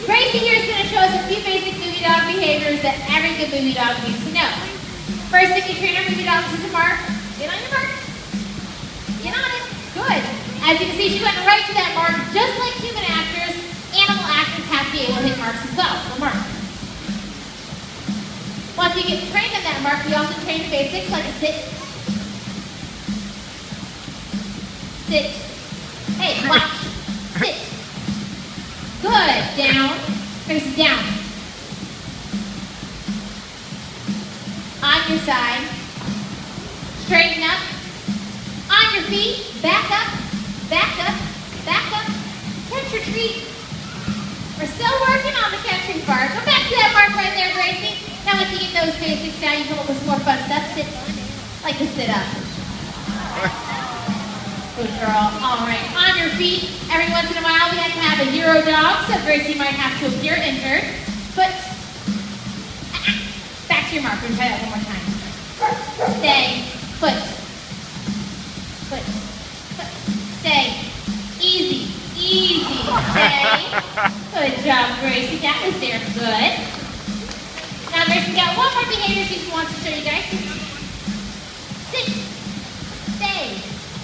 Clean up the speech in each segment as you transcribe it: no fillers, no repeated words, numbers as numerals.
Gracie here is going to show us a few basic movie dog behaviors that every good movie dog needs to know. First thing you train our movie dogs is a mark. Get on your mark. Get on it. Good. As you can see, she went right to that mark. Just like human actors, animal actors have to be able to hit marks as well. The mark. Once you get trained on that mark, we also train the basics like a sit. Sit. Hey, watch. Sit. Good. Down. Face it down. On your side. Straighten up. On your feet. Back up. Back up. Back up. Catch your treat. We're still working on the catching part. Go back to that mark right there, Gracie. Now once you get those basics down, you come up with some more fun stuff. Sit. Like to sit up. Good girl. All right. On your feet. Every once in a while, we have to have a hero dog, so Gracie might have to appear injured. Foot. Back to your mark. We're going to try that one more time. Stay. Foot. Foot. Foot. Stay. Easy. Easy. Stay. Good job, Gracie. That was there. Good. Now, Gracie's got one more behavior she wants to show you guys. Sit. Stay.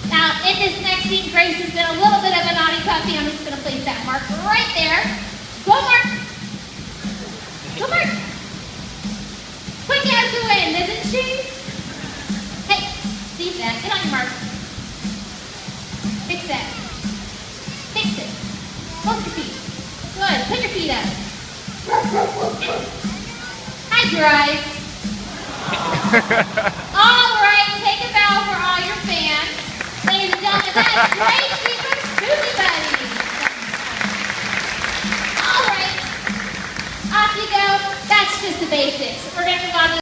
Now, in this next scene, Grace has been a little bit of a naughty puppy. I'm just going to place that mark right there. Go, Mark. Go, Mark. Quick as the wind, isn't she? Hey, see that. Get on your mark. Fix that. Fix it. Both your feet. Good. Put your feet up. Hide your eyes. All right. Take a bow for all your fans. Ladies and gentlemen, that's Gracie from Spooky Buddies. All right, off you go. That's just the basics. We're going to move on to